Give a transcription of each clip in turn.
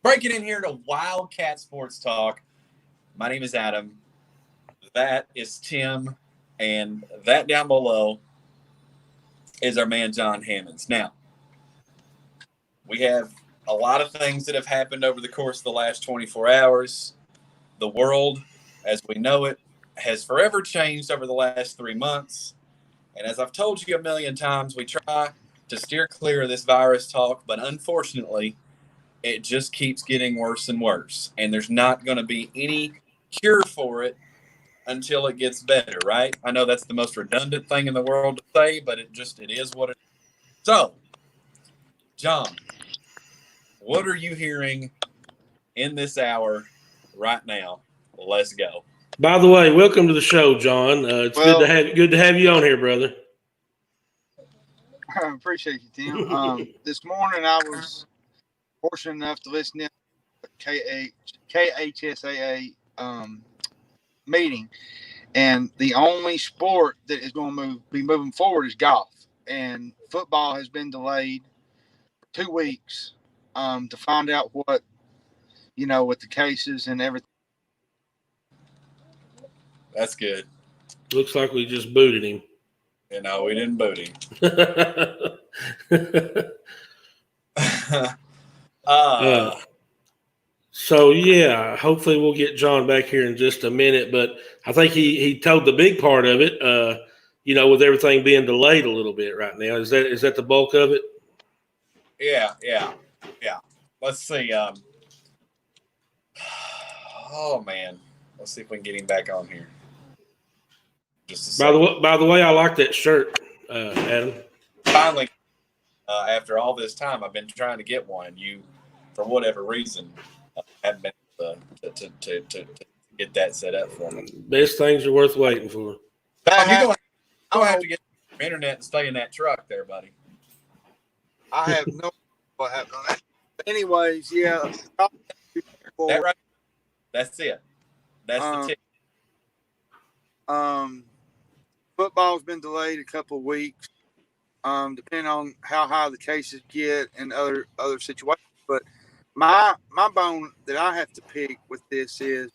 Breaking in here to Wildcat Sports Talk. My name is Adam. That is Tim. And that down below is our man, Jon Hammons. Now, we have a lot of things that have happened over the course of the last 24 hours. The world, as we know it, has forever changed over the last 3 months. And as I've told you a million times, we try to steer clear of this virus talk, but unfortunately, it just keeps getting worse and worse. And there's not going to be any cure for it until it gets better, right? I know that's the most redundant thing in the world to say, but it is what it is. So, Jon, what are you hearing in this hour right now? Let's go. By the way, welcome to the show, Jon. It's good to have you on here, brother. I appreciate you, Tim. This morning I was fortunate enough to listen to the KHSAA meeting, and the only sport that is going to be moving forward is golf, and football has been delayed for 2 weeks to find out what, with the cases and everything. That's good. Looks like we just booted him. We didn't boot him. So, yeah, hopefully we'll get Jon back here in just a minute. But I think he told the big part of it, with everything being delayed a little bit right now. Is that the bulk of it? Yeah. Let's see. Oh, man. Let's see if we can get him back on here. By the way, I like that shirt, Adam. Finally, after all this time, I've been trying to get one. You, for whatever reason, haven't been able to get that set up for me. Best things are worth waiting for. You're going to have to get the internet and stay in that truck there, buddy. I have no idea what happened on that. But anyways, yeah. That right? That's it. That's the tip. Football's been delayed a couple of weeks, depending on how high the cases get and other situations. But my bone that I have to pick with this is,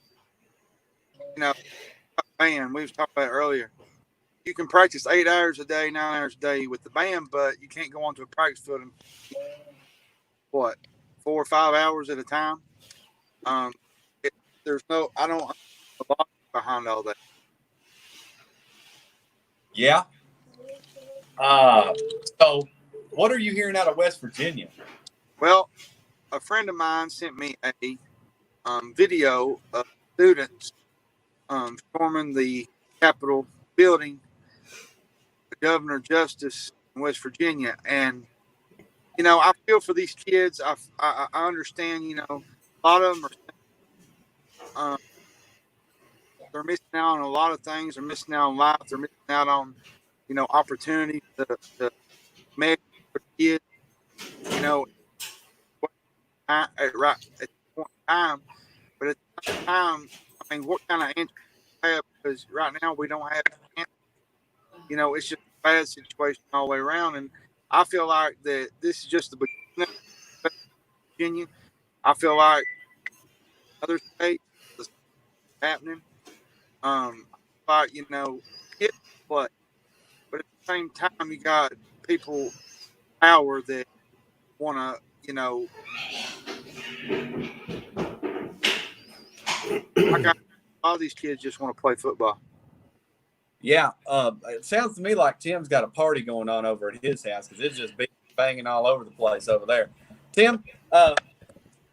band. We was talking about it earlier. You can practice 8 hours a day, 9 hours a day with the band, but you can't go onto a practice field and 4 or 5 hours at a time. I don't a lot behind all that. Yeah. So what are you hearing out of West Virginia? Well, a friend of mine sent me a video of students storming the Capitol building, the Governor Justice in West Virginia. And, I feel for these kids. I understand, a lot of them are they're missing out on a lot of things. They're missing out on life. They're missing out on, opportunity to make for kids, at the point in time. But at the same time, what kind of answer do we have? Because right now we don't have an answer. It's just a bad situation all the way around. And I feel like that this is just the beginning of Virginia. I feel like other states is happening. Kids play. But at the same time, you got people power that want to, a lot of these kids just want to play football. Yeah, it sounds to me like Tim's got a party going on over at his house because it's just banging all over the place over there. Tim,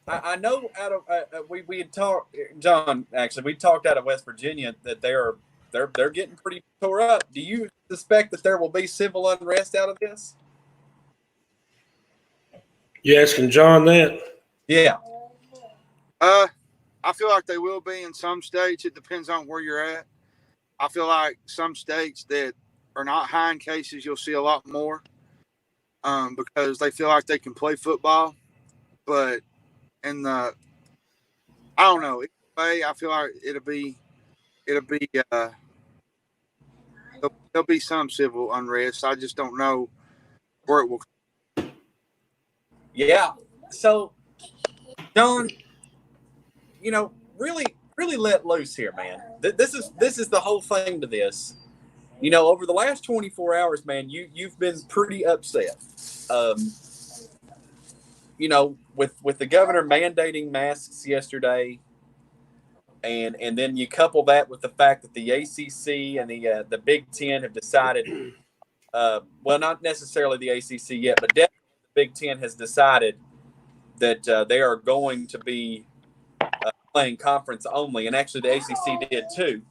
I know out of we had talked, Jon. Actually, we talked out of West Virginia that they're getting pretty tore up. Do you suspect that there will be civil unrest out of this? You asking Jon that? Yeah. I feel like they will be in some states. It depends on where you're at. I feel like some states that are not high in cases, you'll see a lot more because they feel like they can play football. But I don't know. I feel like it'll be there'll be some civil unrest. I just don't know where it will. Yeah. So Don, really, really let loose here, man. This is the whole thing to this. Over the last 24 hours, man, you've been pretty upset. Um, with the governor mandating masks yesterday, and then you couple that with the fact that the ACC and the Big Ten have decided, well, not necessarily the ACC yet, but definitely the Big Ten has decided that they are going to be playing conference only, and actually the ACC did too.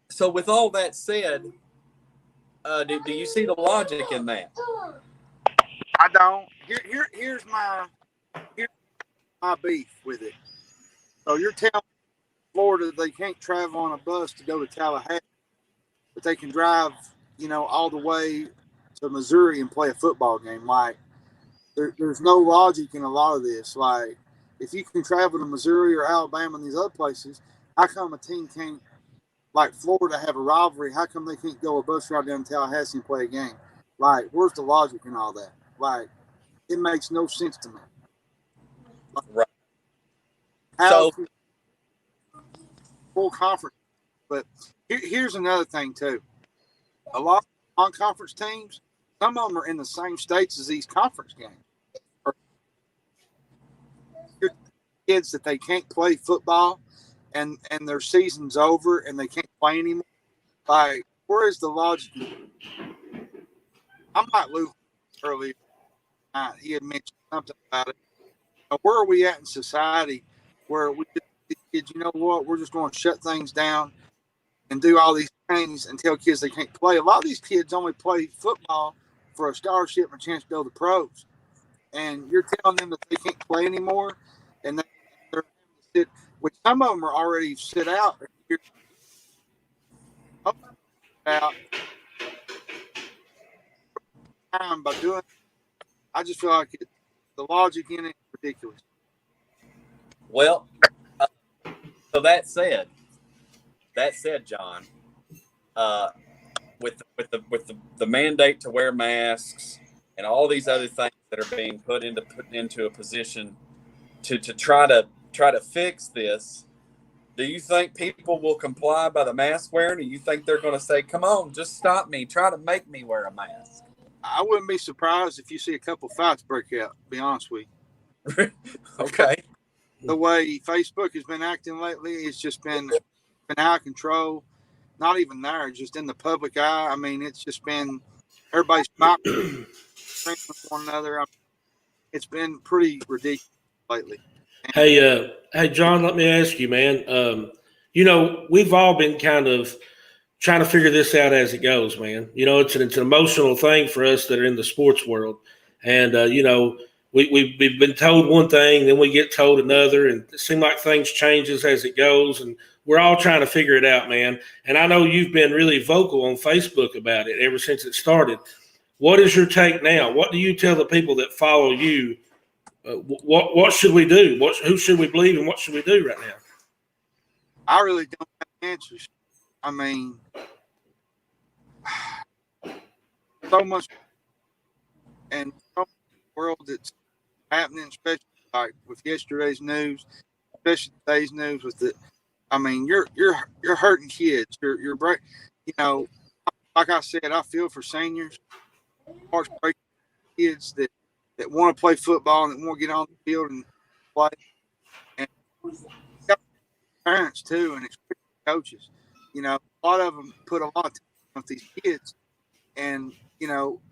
So with all that said, do you see the logic in that? I don't. Here's my beef with it. So you're telling Florida they can't travel on a bus to go to Tallahassee, but they can drive, all the way to Missouri and play a football game. Like, there's no logic in a lot of this. Like, if you can travel to Missouri or Alabama and these other places, how come a team can't, like Florida, have a rivalry? How come they can't go a bus ride down to Tallahassee and play a game? Like, where's the logic in all that? Like, it makes no sense to me. Right. How full conference. But here's another thing, too. A lot of non-conference teams, some of them are in the same states as these conference games. Kids that they can't play football and their season's over and they can't play anymore. Like, where is the logic? I might lose earlier tonight. He had mentioned something about it. Where are we at in society where we kids, you know what, we're just going to shut things down and do all these things and tell kids they can't play? A lot of these kids only play football for a scholarship and a chance to go to the pros. And you're telling them that they can't play anymore, and they're sit, which some of them are already sit out. Out time by doing it. I just feel like the logic in it is ridiculous. Well, so that said, John, with the mandate to wear masks and all these other things that are being put into a position to try to fix this, do you think people will comply by the mask wearing? Or do you think they're going to say, "Come on, just stop me, try to make me wear a mask"? I wouldn't be surprised if you see a couple fights break out, to be honest with you. Okay. The way Facebook has been acting lately, it's just been out of control. Not even there, just in the public eye. I mean, it's just been everybody's fighting with one another. It's been pretty ridiculous lately. Hey, John, let me ask you, man. We've all been kind of trying to figure this out as it goes, man. It's an emotional thing for us that are in the sports world. And, we've been told one thing, then we get told another, and it seems like things changes as it goes. And we're all trying to figure it out, man. And I know you've been really vocal on Facebook about it ever since it started. What is your take now? What do you tell the people that follow you? What should we do? Who should we believe and what should we do right now? I really don't have answers. I mean, so much and so much world that's happening, especially like with yesterday's news, especially today's news with the. I mean, you're hurting kids. You're break. Like I said, I feel for seniors, heartbreaking kids that want to play football and that want to get on the field and play, and parents too, and coaches. A lot of them put a lot of time with these kids, and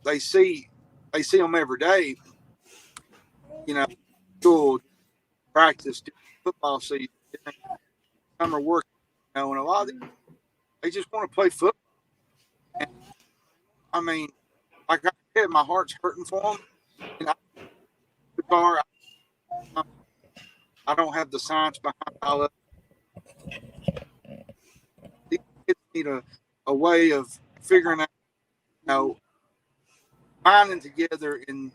they see them every day. School, practice, football season, summer work. And a lot of them, they just want to play football. And, I mean, like I said, my heart's hurting for them. And I don't have the science behind all of it. These kids need a way of figuring out, finding together and,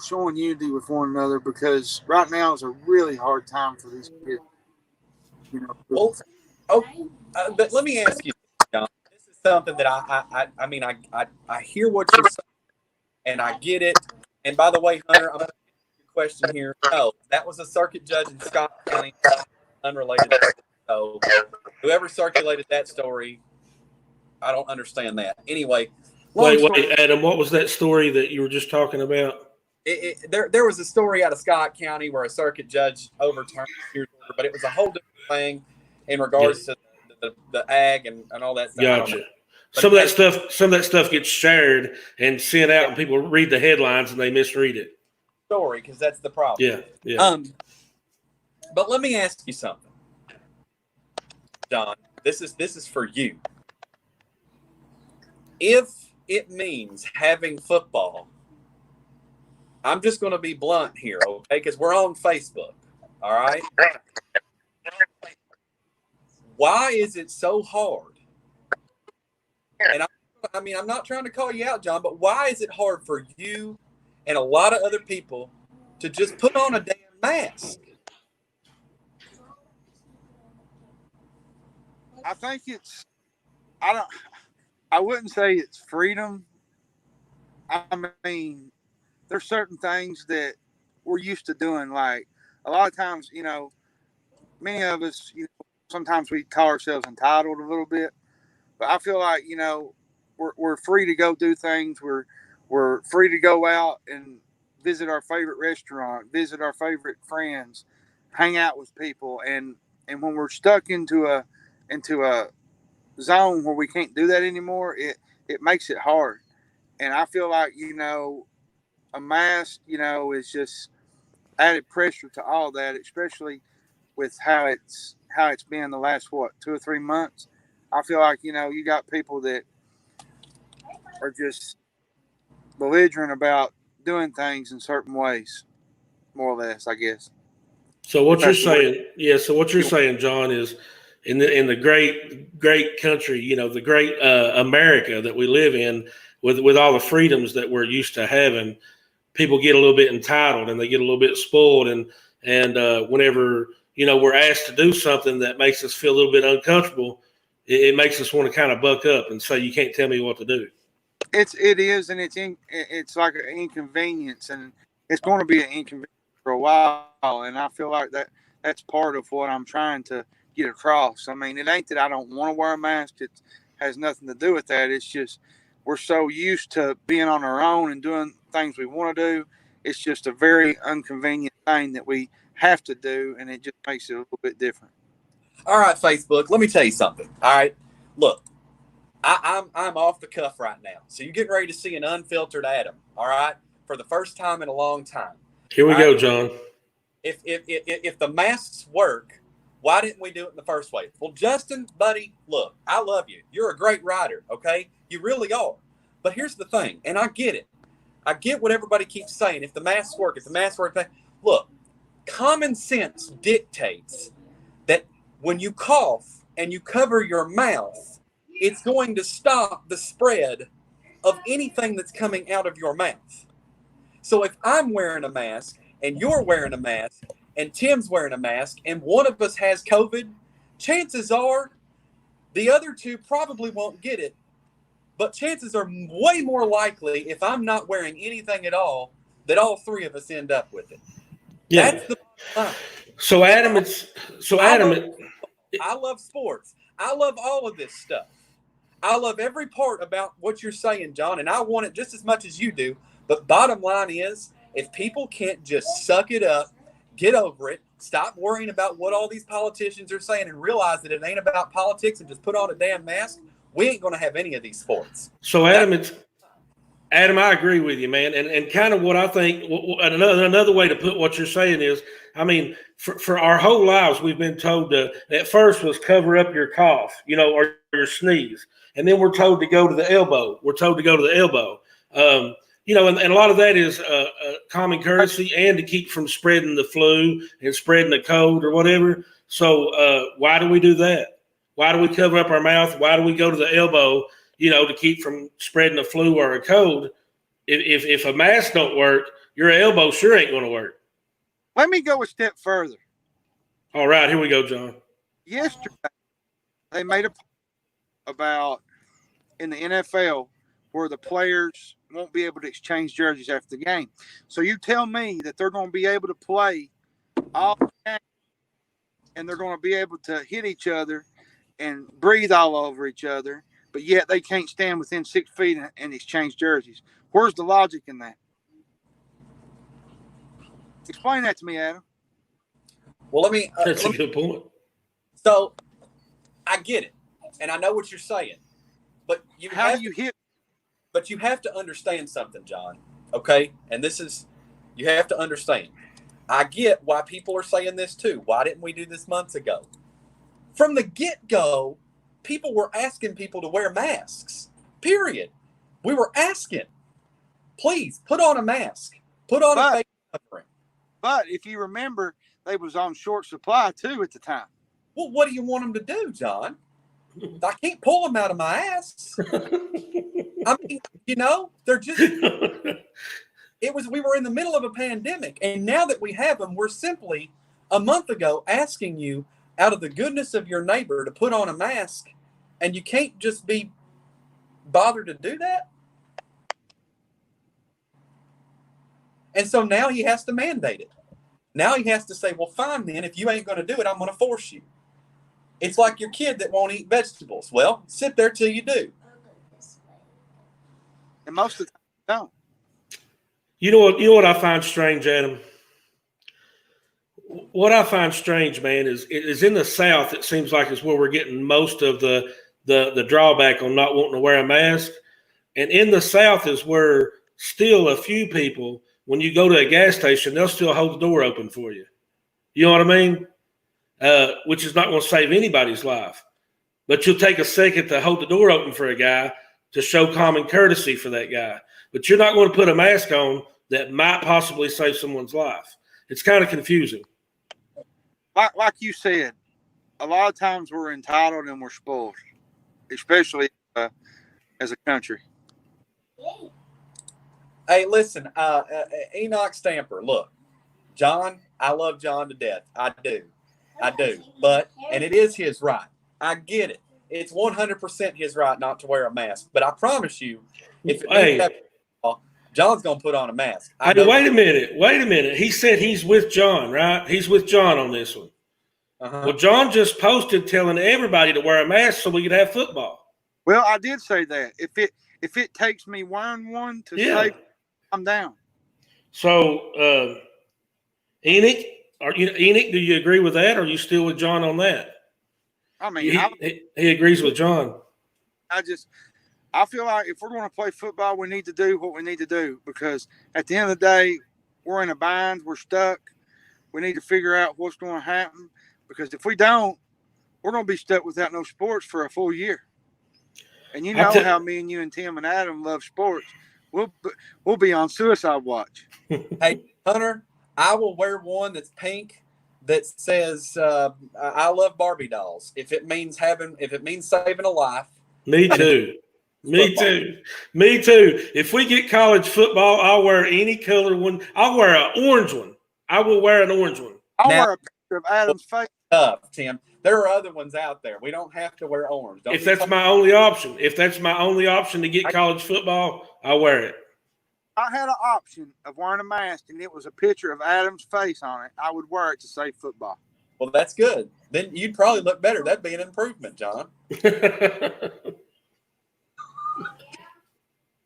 showing unity with one another, because right now is a really hard time for these kids. But let me ask you, John. This is something that I hear what you're saying, and I get it, And by the way, Hunter, I'm going to ask you a question here. No, that was a circuit judge in Scott County, unrelated. So whoever circulated that story, I don't understand that. Anyway, wait, Adam, what was that story that you were just talking about? There was a story out of Scott County where a circuit judge overturned the order, but it was a whole different thing in regards to the ag and all that stuff. Gotcha. Some of that stuff gets shared and sent out, and people read the headlines and they misread it. Story, because that's the problem. Yeah. But let me ask you something, John. This is for you. If it means having football, I'm just going to be blunt here, okay? Because we're on Facebook, all right? Why is it so hard? And I'm not trying to call you out, John, but why is it hard for you and a lot of other people to just put on a damn mask? I think I wouldn't say it's freedom. I mean, there's certain things that we're used to doing. Like a lot of times, many of us, sometimes we call ourselves entitled a little bit, but I feel like, we're free to go do things. We're free to go out and visit our favorite restaurant, visit our favorite friends, hang out with people. And when we're stuck into a zone where we can't do that anymore, it makes it hard. And I feel like, a mask, is just added pressure to all that, especially with how it's been the last, 2 or 3 months. I feel like, you got people that are just belligerent about doing things in certain ways, more or less, I guess. So what you're saying, John, is in the great country, the great America that we live in, with all the freedoms that we're used to having, people get a little bit entitled and they get a little bit spoiled, and whenever we're asked to do something that makes us feel a little bit uncomfortable, it makes us want to kind of buck up and say, you can't tell me what to do. It is, and it's like an inconvenience, and it's going to be an inconvenience for a while. And I feel like that's part of what I'm trying to get across. I mean, it ain't that I don't want to wear a mask. It has nothing to do with that. It's just we're so used to being on our own and doing things we want to do. It's just a very inconvenient thing that we have to do, and it just makes it a little bit different. All right, Facebook, let me tell you something. All right, look, I'm off the cuff right now. So you're getting ready to see an unfiltered Adam, all right, for the first time in a long time. Here we go, John. If the masks work, why didn't we do it in the first place? Well, Justin, buddy, look, I love you. You're a great writer, okay? You really are. But here's the thing, and I get it. I get what everybody keeps saying. If the masks work, look, common sense dictates that when you cough and you cover your mouth, it's going to stop the spread of anything that's coming out of your mouth. So if I'm wearing a mask and you're wearing a mask and Tim's wearing a mask and one of us has COVID, chances are the other two probably won't get it. But chances are way more likely, if I'm not wearing anything at all, that all three of us end up with it. Yeah. That's the bottom line. So Adam, I love sports. I love all of this stuff. I love every part about what you're saying, John, and I want it just as much as you do. But bottom line is, if people can't just suck it up, get over it, stop worrying about what all these politicians are saying, and realize that it ain't about politics and just put on a damn mask, we ain't going to have any of these sports. So Adam, I agree with you, man. And kind of what I think, another way to put what you're saying is, I mean, for our whole lives, we've been told to, at first was cover up your cough, or your sneeze. And then we're told to go to the elbow. And a lot of that is common courtesy and to keep from spreading the flu and spreading the cold or whatever. So why do we do that? Why do we cover up our mouth? Why do we go to the elbow, to keep from spreading a flu or a cold? If a mask don't work, your elbow sure ain't going to work. Let me go a step further. All right, here we go, John. Yesterday, they made a about in the NFL where the players won't be able to exchange jerseys after the game. So you tell me that they're going to be able to play all the game and they're going to be able to hit each other and breathe all over each other, but yet they can't stand within 6 feet and exchange jerseys. Where's the logic in that? Explain that to me, Adam. Well, let me. That's a good point. So, I get it, and I know what you're saying, but you have to understand something, John. Okay, and you have to understand. I get why people are saying this too. Why didn't we do this months ago? From the get-go, people were asking people to wear masks. Period. We were asking, please put on a mask, put on a face covering. But if you remember, they was on short supply too at the time. Well, what do you want them to do, John? I can't pull them out of my ass. I mean, they're just. We were in the middle of a pandemic, and now that we have them, we're simply a month ago asking you, out of the goodness of your neighbor, to put on a mask, and you can't just be bothered to do that. And so now he has to mandate it. Now he has to say, well, fine then, if you ain't going to do it, I'm going to force you. It's like your kid that won't eat vegetables. Well, sit there till you do. And most of the time, don't. You know what I find strange, Adam? What I find strange, man, is in the South, it seems like is where we're getting most of the drawback on not wanting to wear a mask. And in the South is where still a few people, when you go to a gas station, they'll still hold the door open for you. You know what I mean? Which is not going to save anybody's life. But you'll take a second to hold the door open for a guy to show common courtesy for that guy. But you're not going to put a mask on that might possibly save someone's life. It's kind of confusing. Like you said, a lot of times we're entitled and we're spoiled, especially as a country. Hey, listen, Enoch Stamper, look, John, I love John to death. I do. But, and it is his right. I get it. It's 100% his right not to wear a mask. But I promise you, if John's going to put on a mask. Hey, wait a minute. He said he's with John, right? He's with John on this one. Uh-huh. Well, John just posted telling everybody to wear a mask so we could have football. Well, I did say that. If it takes me wearing one to save, I'm down. So, Enoch, do you agree with that, or are you still with John on that? I mean, he agrees with John. I feel like if we're going to play football, we need to do what we need to do, because at the end of the day, we're in a bind. We're stuck. We need to figure out what's going to happen, because if we don't, we're going to be stuck without no sports for a full year. And you know how me and you and Tim and Adam love sports. We'll be on suicide watch. Hey, Hunter, I will wear one that's pink that says I love Barbie dolls. If it means saving a life. Me too. Me too. If we get college football, I'll wear any color one. I'll wear an orange one. I will wear an orange one. I'll wear a picture of Adam's face. Tim. There are other ones out there. We don't have to wear orange. If that's my only option to get college football, I'll wear it. I had an option of wearing a mask and it was a picture of Adam's face on it, I would wear it to save football. Well, that's good. Then you'd probably look better. That'd be an improvement, John.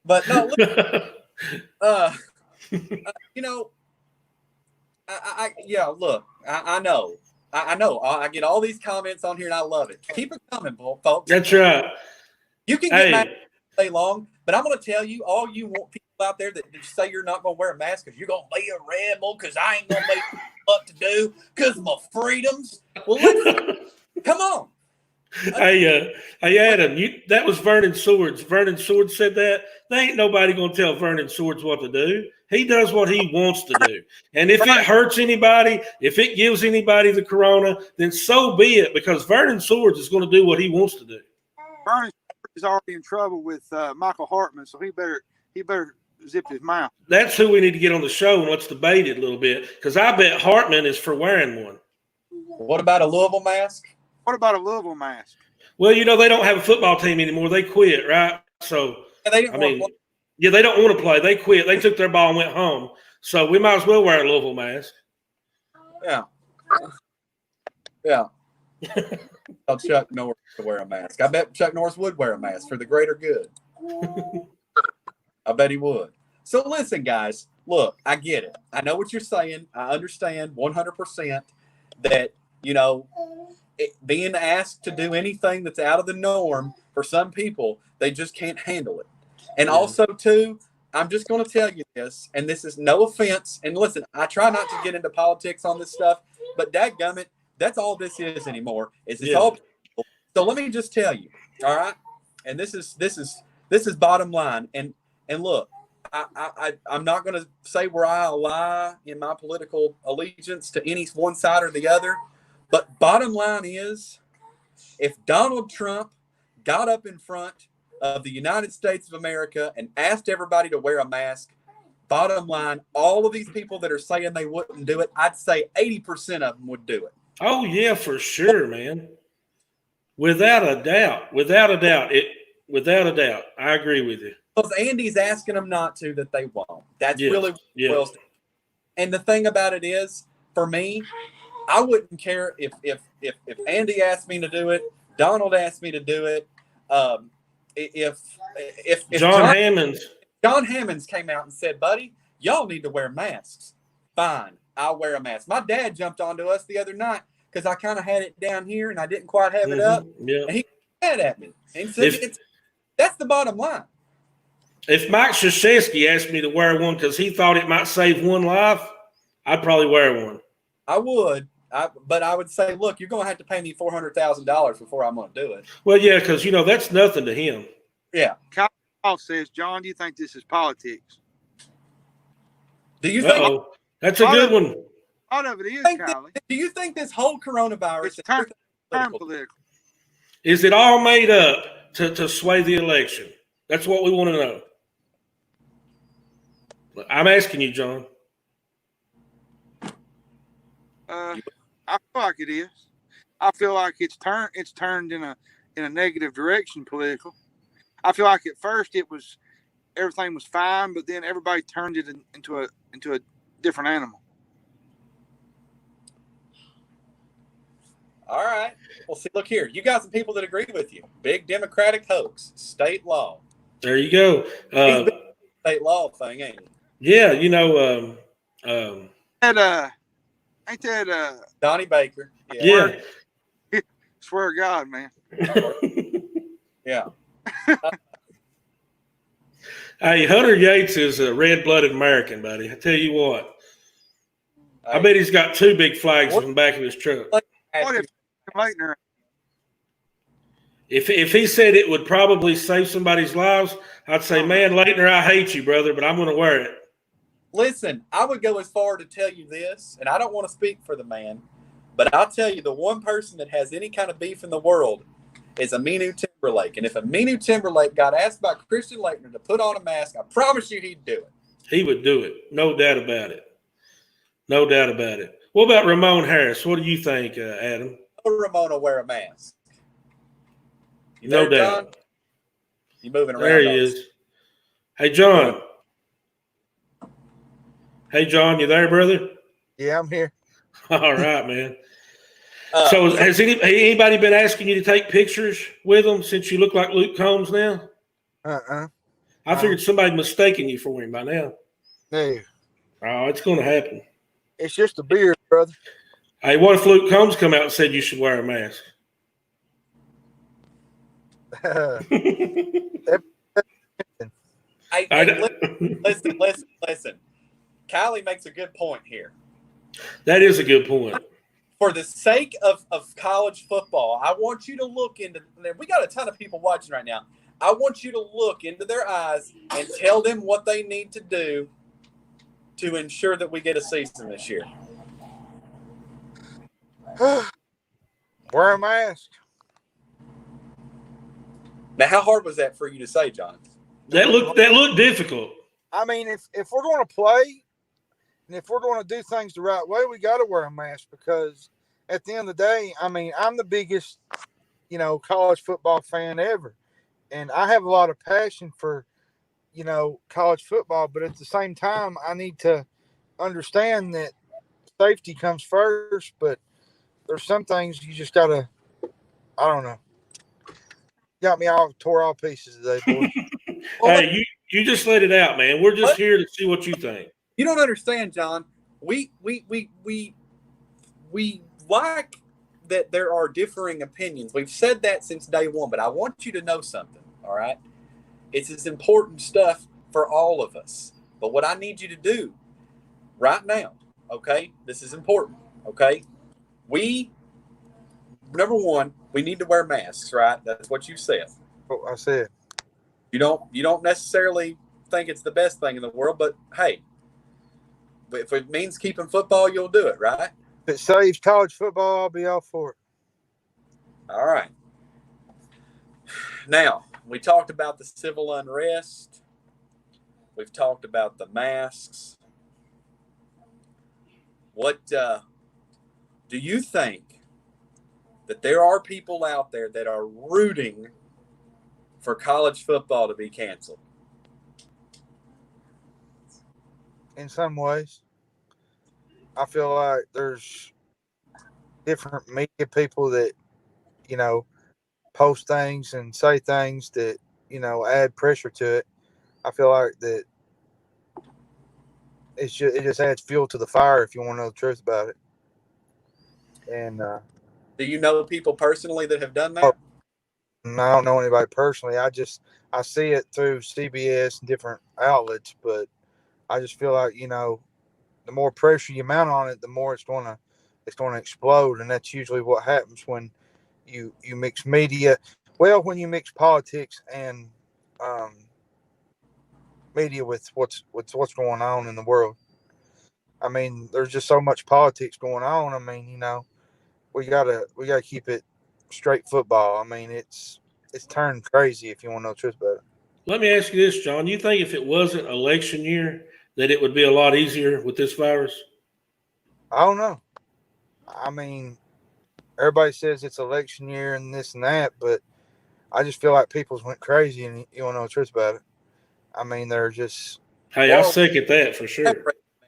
But no, look, I know. I get all these comments on here and I love it. Keep it coming, folks. That's right. You can get mad all day long, but I'm going to tell you, all you want people out there that say you're not going to wear a mask because you're going to be a rebel because I ain't going to be what to do because of my freedoms. Well, come on. Hey, Adam, that was Vernon Swords. Vernon Swords said that. There ain't nobody going to tell Vernon Swords what to do. He does what he wants to do. And if it hurts anybody, if it gives anybody the corona, then so be it, because Vernon Swords is going to do what he wants to do. Vernon is already in trouble with Michael Hartman, so he better zip his mouth. That's who we need to get on the show and let's debate it a little bit, because I bet Hartman is for wearing one. What about a Louisville mask? What about a Louisville mask? Well, they don't have a football team anymore. They quit, right? So, Yeah, they don't want to play. They quit. They took their ball and went home. So we might as well wear a Louisville mask. Yeah. Yeah. Tell Chuck Norris to wear a mask. I bet Chuck Norris would wear a mask for the greater good. I bet he would. So listen, guys. Look, I get it. I know what you're saying. I understand 100% that, being asked to do anything that's out of the norm for some people, they just can't handle it. And also, too, I'm just going to tell you this, and this is no offense. And listen, I try not to get into politics on this stuff, but dadgummit, that's all this is anymore. It's all people. So let me just tell you, all right? And this is bottom line. And look, I'm not going to say where I lie in my political allegiance to any one side or the other, but bottom line is, if Donald Trump got up in front of the United States of America and asked everybody to wear a mask, bottom line, all of these people that are saying they wouldn't do it, I'd say 80% of them would do it. Oh, yeah, for sure, man. Without a doubt. Without a doubt. I agree with you. Because Andy's asking them not to, that they won't. That's really what it boils down. And the thing about it is, for me, I wouldn't care if Andy asked me to do it, Donald asked me to do it. If Jon Hammons came out and said, buddy, y'all need to wear masks. Fine, I'll wear a mask. My dad jumped onto us the other night because I kind of had it down here and I didn't quite have it up. Yeah. And he mad at me. And he said, that's the bottom line. If Mike Krzyzewski asked me to wear one because he thought it might save one life, I'd probably wear one. I would. But I would say, look, you're going to have to pay me $400,000 before I'm going to do it. Well, yeah, because, that's nothing to him. Yeah. Kyle says, John, do you think this is politics? Do you think? That's a good one. Part of it is, Kyle. Do you think this whole coronavirus is political? Is it all made up to sway the election? That's what we want to know. I'm asking you, John. I feel like it is. I feel like it's turned in a negative direction, political. I feel like at first everything was fine, but then everybody turned it into a different animal. All right. Well, see, look here. You got some people that agree with you. Big Democratic hoax, state law. There you go. State law thing, ain't it? Yeah, Ain't that Donnie Baker? Yeah. Swear to God, man. Yeah. Hey, Hunter Yates is a red-blooded American, buddy. I tell you what. I bet he's got two big flags in the back of his truck. What if Leitner? If he said it would probably save somebody's lives, I'd say, man, Leitner, I hate you, brother, but I'm going to wear it. Listen, I would go as far to tell you this, and I don't want to speak for the man, but I'll tell you the one person that has any kind of beef in the world is Aminu Timberlake. And if Aminu Timberlake got asked by Christian Leitner to put on a mask, I promise you he'd do it. He would do it. No doubt about it. No doubt about it. What about Ramon Harris? What do you think, Adam? Ramon will wear a mask. You no doubt. John? You moving around? There he is. Hey, John. Hey, John, you there, brother? Yeah, I'm here. All right, man. So has anybody been asking you to take pictures with them since you look like Luke Combs now? I figured somebody mistaken you for him by now. No. Oh, it's going to happen. It's just a beard, brother. Hey, what if Luke Combs come out and said you should wear a mask? Listen. Kylie makes a good point here. That is a good point. For the sake of college football, I want you to look into – we got a ton of people watching right now. I want you to look into their eyes and tell them what they need to do to ensure that we get a season this year. Wear a mask. Now, how hard was that for you to say, John? That looked difficult. I mean, if we're going to play and if we're going to do things the right way, we got to wear a mask because at the end of the day, I mean, I'm the biggest, college football fan ever. And I have a lot of passion for college football, but at the same time, I need to understand that safety comes first, but there's some things you just gotta. I don't know. Got me all tore all pieces today, boy. Well, Hey, you just let it out, man. We're just here to see what you think. you don't understand, John. We like that there are differing opinions. We've said that since day one, but I want you to know something, all right? It's important stuff for all of us. But what I need you to do right now, okay? This is important, okay? Number one, we need to wear masks, right? That's what you said. What I said. You don't necessarily think it's the best thing in the world, but hey, if it means keeping football, you'll do it, right? If it saves college football, I'll be all for it. All right. Now, we talked about the civil unrest. We've talked about the masks. What do you think that there are people out there that are rooting for college football to be canceled? In some ways, I feel like there's different media people that, post things and say things that, add pressure to it. I feel like that it just adds fuel to the fire if you want to know the truth about it. And do you know people personally that have done that? I don't know anybody personally. I see it through CBS and different outlets, but I just feel like, the more pressure you mount on it, the more it's going to explode. And that's usually what happens when you mix media. Well, when you mix politics and media with what's going on in the world. I mean, there's just so much politics going on. I mean, we gotta keep it straight football. I mean, it's turned crazy if you want to know the truth about it. Let me ask you this, John. You think if it wasn't election year that it would be a lot easier with this virus? I don't know. I mean, everybody says it's election year and this and that, but I just feel like people's went crazy, and you want to know the truth about it. I mean, they're just. Hey, I second that for sure.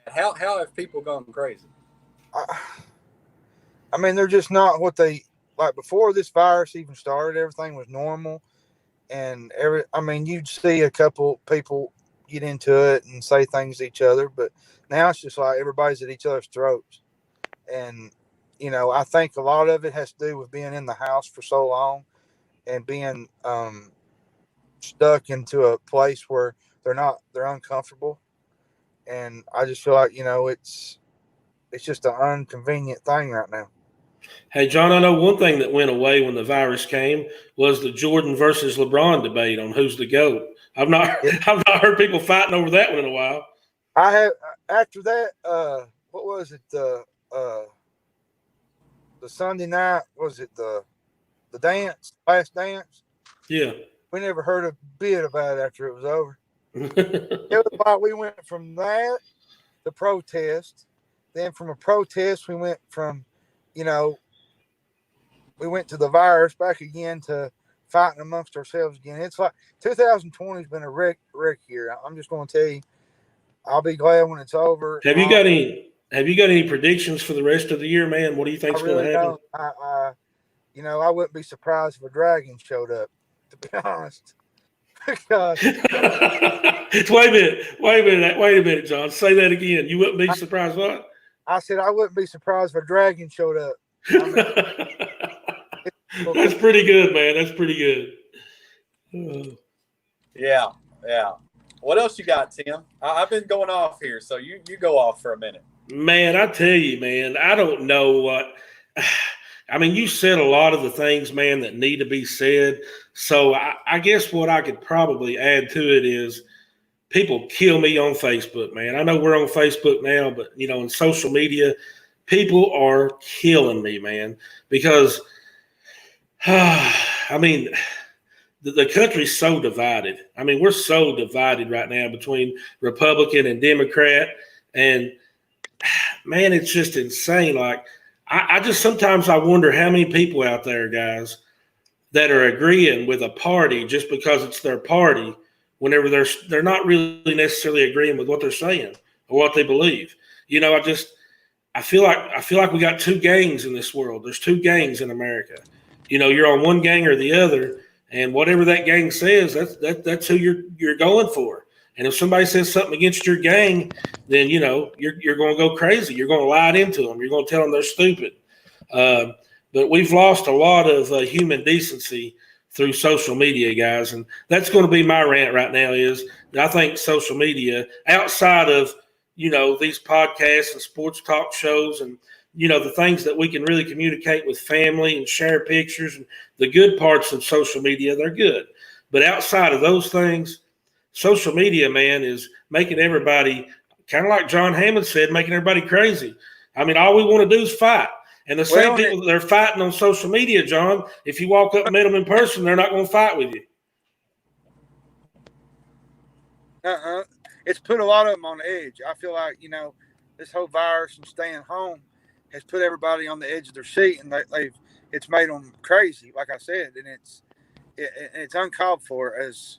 How have people gone crazy? I mean, they're just not what they like before this virus even started. Everything was normal, and you'd see a couple people get into it and say things to each other, but now it's just like everybody's at each other's throats. And I think a lot of it has to do with being in the house for so long and being stuck into a place where they're uncomfortable. And I just feel like it's just an inconvenient thing right now. Hey, John, I know one thing that went away when the virus came was the Jordan versus LeBron debate on who's the GOAT. I've not heard people fighting over that one in a while. I have after that. What was it? The Sunday night, was it the last dance? Yeah. We never heard a bit about it after it was over. It was like we went from that to protest. Then from a protest, we went from, we went to the virus, back again to fighting amongst ourselves again. It's like 2020 has been a wreck year. I'm just going to tell you, I'll be glad when it's over. Have you got any predictions for the rest of the year, man? What do you think's going to happen? I wouldn't be surprised if a dragon showed up, to be honest. Because Wait a minute, John. Say that again. You wouldn't be surprised what? I said I wouldn't be surprised if a dragon showed up. That's pretty good, man. That's pretty good. Yeah. What else you got, Tim? I've been going off here, so you go off for a minute. Man, I tell you, man, I don't know what – I mean, you said a lot of the things, man, that need to be said. So I guess what I could probably add to it is people kill me on Facebook, man. I know we're on Facebook now, but, in social media, people are killing me, man, because, I mean, the country's so divided. I mean, we're so divided right now between Republican and Democrat. And, man, it's just insane. Like, I just sometimes I wonder how many people out there, guys, that are agreeing with a party just because it's their party whenever they're not really necessarily agreeing with what they're saying or what they believe. You know, I feel like we got two gangs in this world. There's two gangs in America. You know, you're on one gang or the other, and whatever that gang says, that's who you're going for. And if somebody says something against your gang, then you know you're going to go crazy. You're going to lie into them. You're going to tell them they're stupid. But we've lost a lot of human decency through social media, guys, and that's going to be my rant right now. Is I think social media, outside of these podcasts and sports talk shows, and the things that we can really communicate with family and share pictures, and the good parts of social media, they're good. But outside of those things, social media, man, is making everybody, kind of like Jon Hammons said, making everybody crazy. I mean, all we want to do is fight. And the same people that are fighting on social media, John, if you walk up and meet them in person, they're not going to fight with you. It's put a lot of them on the edge. I feel like, this whole virus and staying home has put everybody on the edge of their seat, and it's made them crazy, like I said, and it's uncalled for. As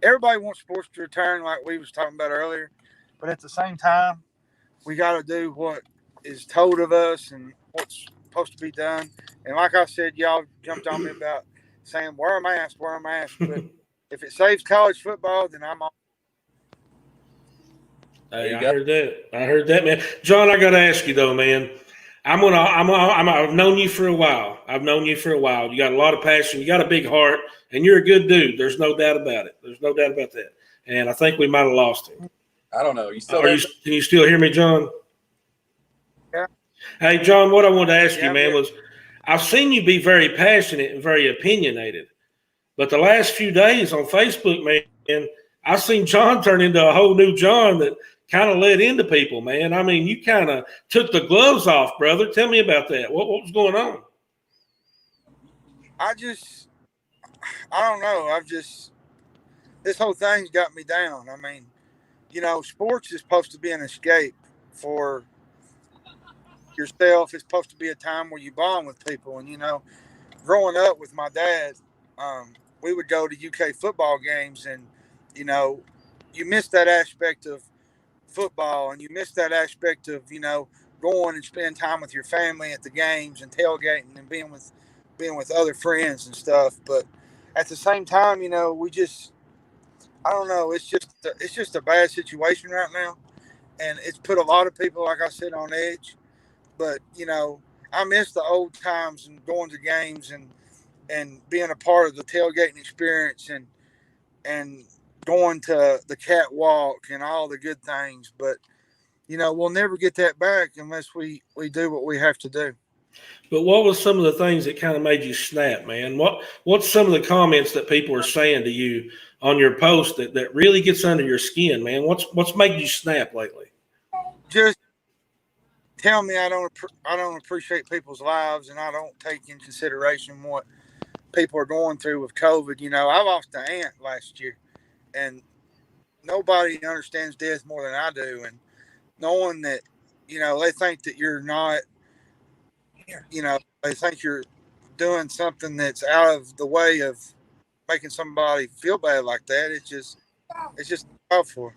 everybody wants sports to return, like we was talking about earlier, but at the same time, we got to do what is told of us and what's supposed to be done. And like I said, y'all jumped on me about saying wear a mask, but if it saves college football, then I'm on. Hey, I heard that, man. John, I got to ask you though, man. I've known you for a while. You got a lot of passion. You got a big heart, and you're a good dude. There's no doubt about it. There's no doubt about that. And I think we might have lost him. I don't know. Can you still hear me, John? Yeah. Hey, John, what I wanted to ask you, man, was I've seen you be very passionate and very opinionated. But the last few days on Facebook, man, I've seen John turn into a whole new John that kind of led into people, man. I mean, you kind of took the gloves off, brother. Tell me about that. What was going on? I don't know. This whole thing's got me down. I mean, sports is supposed to be an escape for yourself. It's supposed to be a time where you bond with people. And, growing up with my dad, we would go to UK football games, and, you miss that aspect of football, and you miss that aspect of, going and spending time with your family at the games and tailgating and being with other friends and stuff. But at the same time, I don't know. It's just a bad situation right now, and it's put a lot of people, like I said, on edge. But I miss the old times and going to games and being a part of the tailgating experience and going to the catwalk and all the good things. But we'll never get that back unless we do what we have to do. But what was some of the things that kind of made you snap, man? What's some of the comments that people are saying to you on your post that really gets under your skin, man? What's making you snap lately? Just tell me I don't appreciate people's lives, and I don't take in consideration what people are going through with COVID. I lost an aunt last year, and nobody understands death more than I do. And knowing that, they think that you're not, they think you're doing something that's out of the way of making somebody feel bad like that. It's just tough for.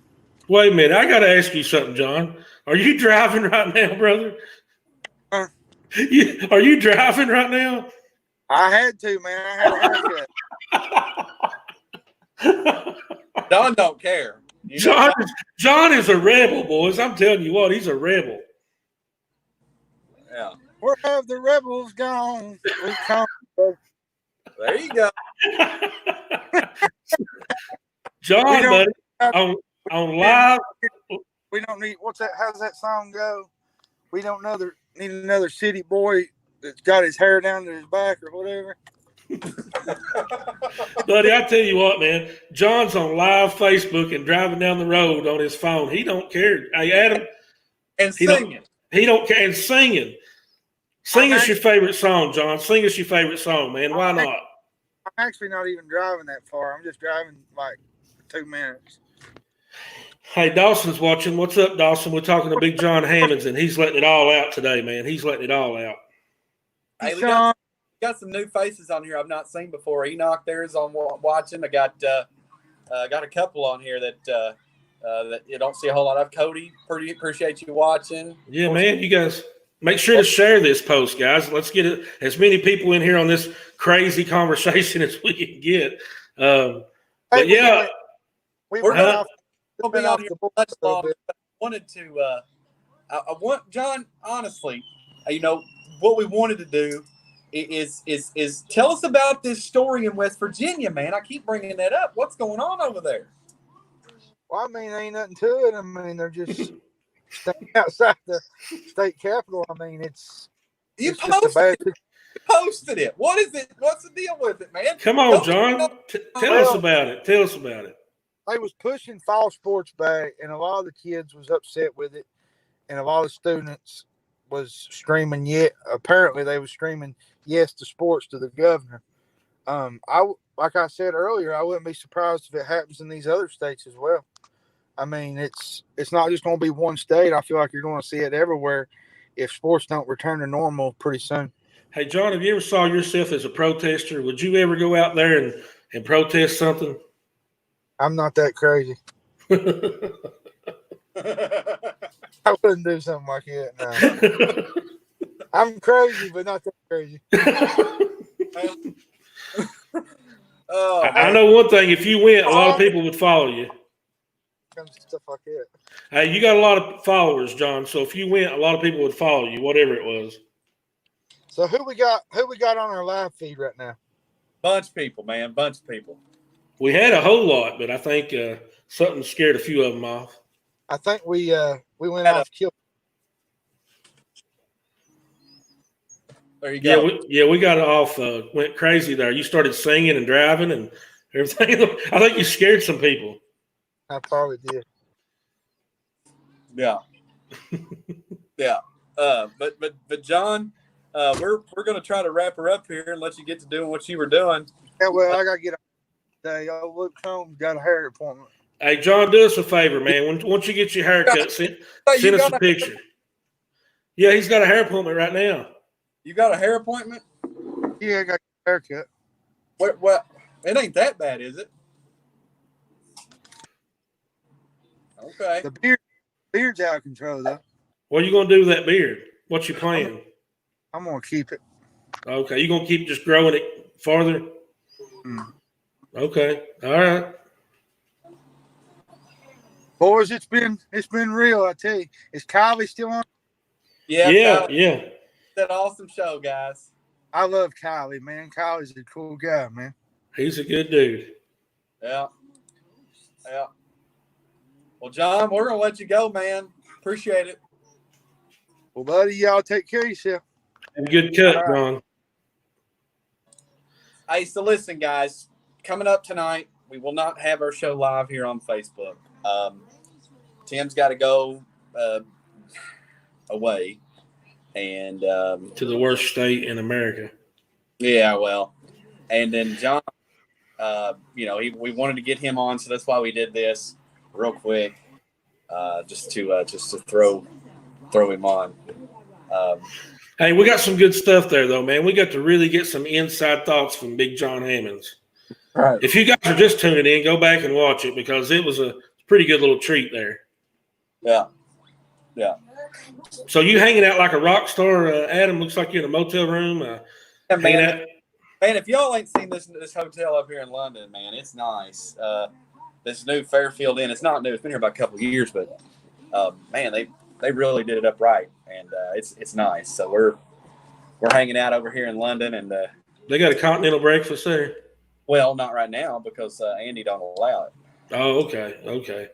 Wait a minute. I got to ask you something, John. Are you driving right now, brother? Huh? Are you driving right now? I had to, man. I had a haircut. Don don't care. John is a rebel, boys. I'm telling you what, he's a rebel. Yeah. Where have the rebels gone? We come. There you go. John, buddy, on live. We don't need, how does that song go? We don't need another city boy that's got his hair down to his back or whatever. Buddy, I tell you what, man. John's on live Facebook and driving down the road on his phone. He don't care. Hey, Adam. And singing. He don't care. And singing. Sing us your favorite song, John. Sing us your favorite song, man. Why not? I'm actually not even driving that far. I'm just driving like 2 minutes. Hey, Dawson's watching. What's up, Dawson? We're talking to Big Jon Hammons, and he's letting it all out today, man. He's letting it all out. Hey, got some new faces on here I've not seen before. Enoch there's on watching. I got a couple on here that you don't see a whole lot of. Cody, pretty appreciate you watching. Yeah, man, you guys make sure to share this post, guys. Let's get as many people in here on this crazy conversation as we can get. But yeah, we we're went gonna off, we'll went be on off here the board much a little longer. bit. I wanted to. I want John. Honestly, what we wanted to do is tell us about this story in West Virginia, man. I keep bringing that up. What's going on over there? Well, I mean, ain't nothing to it. I mean, they're just staying outside the state capitol. I mean, it's just a bad. Posted it. What is it? What's the deal with it, man? come on, John. Tell us about it. Tell us about it. They was pushing fall sports back, and a lot of the kids was upset with it, and a lot of students was screaming. Yet apparently they was screaming yes to sports to the governor. Like I said earlier, I wouldn't be surprised if it happens in these other states as well. I mean, it's not just going to be one state. I feel like you're going to see it everywhere if sports don't return to normal pretty soon. Hey, John, have you ever saw yourself as a protester? Would you ever go out there and protest something? I'm not that crazy. I wouldn't do something like that. No. I'm crazy, but not that crazy. I know one thing. If you went, a lot of people would follow you. Stuff like that. Hey, you got a lot of followers, John. So if you went, a lot of people would follow you, whatever it was. So who we got on our live feed right now? Bunch of people, man. Bunch of people. We had a whole lot, but I think something scared a few of them off. I think we went off kill. There you go. We got off. Went crazy there. You started singing and driving and everything. I think you scared some people. I probably did. Yeah. Yeah. But John, we're going to try to wrap her up here and let you get to doing what you were doing. Yeah, well, I got to get up today. Luke Combs got a hair appointment. Hey, John, do us a favor, man. Once you get your haircut, send us a picture. Yeah, he's got a hair appointment right now. You got a hair appointment? Yeah, I got a haircut. Well, it ain't that bad, is it? Okay. The beard's out of control, though. What are you going to do with that beard? What's your plan? I'm going to keep it. Okay. You going to keep just growing it farther? Okay. All right. Boys, it's been real, I tell you. Is Kylie still on? Yeah. That awesome show, guys. I love Kylie, man. Kylie's a cool guy, man. He's a good dude. Yeah. Well, John, we're going to let you go, man. Appreciate it. Well, buddy, y'all take care of yourself. Have a good cut, Ron. Hey, so listen, guys. Coming up tonight, we will not have our show live here on Facebook. Tim's got to go away. And to the worst state in America. Yeah, well. And then John, we wanted to get him on, so that's why we did this real quick, just to throw him on. Hey, we got some good stuff there, though, man. We got to really get some inside thoughts from Big Jon Hammons. Right. If you guys are just tuning in, go back and watch it because it was a pretty good little treat there. Yeah. So you hanging out like a rock star, Adam? Looks like you're in a motel room. Man, if y'all ain't seen this hotel up here in London, man, it's nice. This new Fairfield Inn, it's not new. It's been here about a couple of years, but man, they really did it up right, and it's nice. So we're hanging out over here in London, and they got a continental breakfast there. Well, not right now because Andy don't allow it. Oh, okay.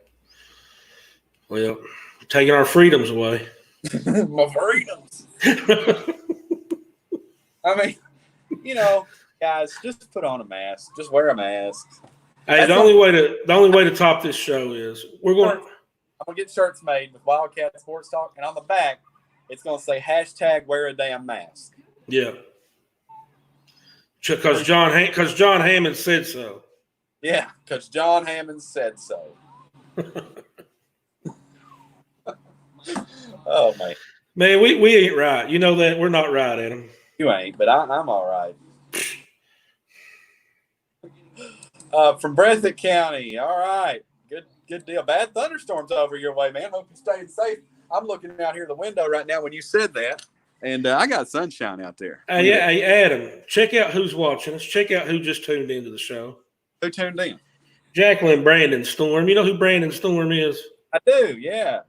Well, taking our freedoms away. My freedoms. I mean, guys, just put on a mask. Just wear a mask. Hey, the only way to top this show is I'm gonna get shirts made with Wildcat Sports Talk, and on the back, it's gonna say #wear a damn mask. Yeah. Because Jon Hammons said so. Yeah, because Jon Hammons said so. Oh, man. Man, we ain't right. You know that. We're not right, Adam. You ain't, but I'm all right. From Breathitt County. All right. Good deal. Bad thunderstorms over your way, man. Hope you're staying safe. I'm looking out here the window right now when you said that, and I got sunshine out there. Hey, Adam, check out who's watching us. Check out who just tuned into the show. Who tuned in? Jacqueline Brandon Storm. You know who Brandon Storm is? I do. Yeah.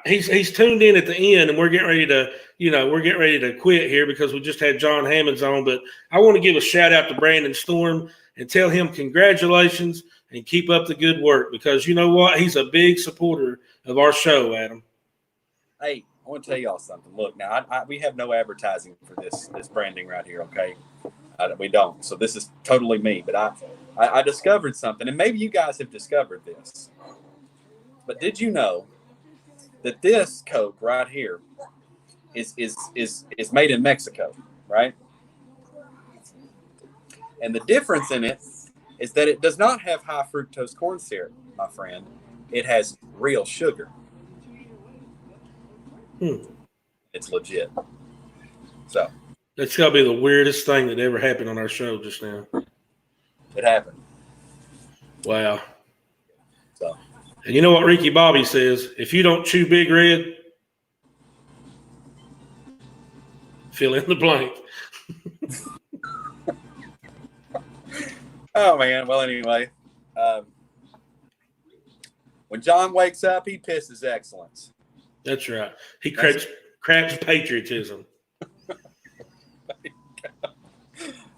He's tuned in at the end, and we're getting ready to quit here because we just had Jon Hammons on. But I want to give a shout out to Brandon Storm and tell him congratulations and keep up the good work, because you know what? He's a big supporter of our show, Adam. Hey, I want to tell y'all something. Look, now we have no advertising for this branding right here, okay? We don't. So this is totally me. But I discovered something, and maybe you guys have discovered this. But did you know that this Coke right here is made in Mexico, right? And the difference in it is that it does not have high fructose corn syrup, my friend. It has real sugar. It's legit. So that's got to be the weirdest thing that ever happened on our show just now. It happened. Wow. So, and you know what Ricky Bobby says? If you don't chew Big Red, fill in the blank. Oh, man. Well, anyway, when John wakes up, he pisses excellence. That's right. He craps patriotism.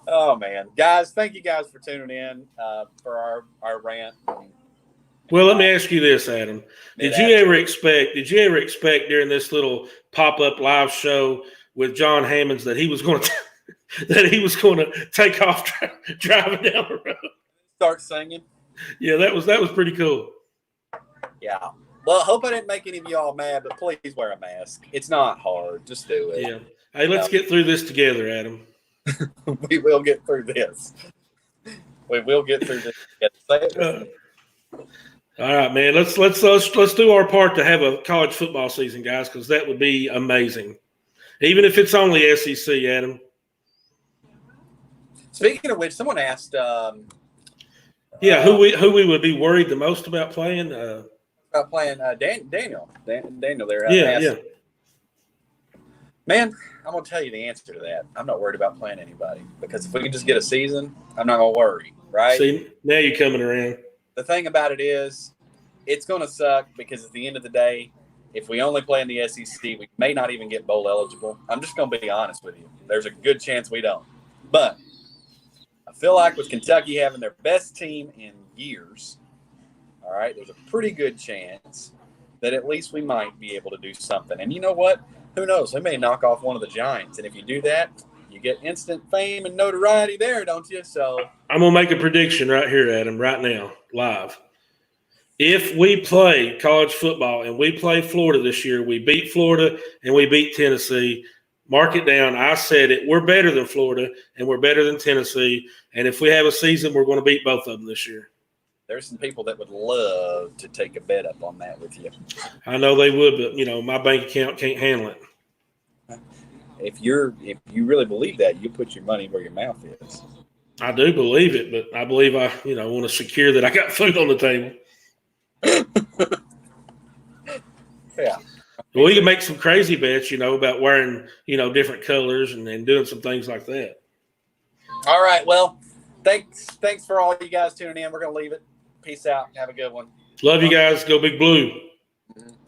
Oh, man. Guys, thank you guys for tuning in for our rant. Well, let me ask you this, Adam. Did you ever expect during this little pop-up live show with Jon Hammons that he was going to take off driving down the road? Start singing? Yeah, that was pretty cool. Yeah. Well, I hope I didn't make any of y'all mad, but please wear a mask. It's not hard. Just do it. Yeah. Hey, let's get through this together, Adam. We will get through this. We will get through this together. All right, man. Let's do our part to have a college football season, guys, because that would be amazing. Even if it's only SEC, Adam. Speaking of which, someone asked. Who we would be worried the most about playing? About playing Daniel. Daniel there. Yeah. Man, I'm going to tell you the answer to that. I'm not worried about playing anybody, because if we can just get a season, I'm not going to worry, right? See, now you're coming around. The thing about it is, it's going to suck, because at the end of the day, if we only play in the SEC, we may not even get bowl eligible. I'm just going to be honest with you. There's a good chance we don't. But I feel like with Kentucky having their best team in years, all right, there's a pretty good chance that at least we might be able to do something. And you know what? Who knows? They may knock off one of the Giants. And if you do that, you get instant fame and notoriety there, don't you? So I'm going to make a prediction right here, Adam, right now, live. If we play college football and we play Florida this year, we beat Florida and we beat Tennessee. Mark it down. I said it. We're better than Florida and we're better than Tennessee. And if we have a season, we're going to beat both of them this year. There's some people that would love to take a bet up on that with you. I know they would, but, my bank account can't handle it. If you really believe that, you put your money where your mouth is. I do believe it, but I believe I want to secure that I got food on the table. Yeah. Well, we can make some crazy bets, about wearing, different colors and doing some things like that. All right. Well, thanks for all you guys tuning in. We're going to leave it. Peace out. Have a good one. Love you guys. Go Big Blue.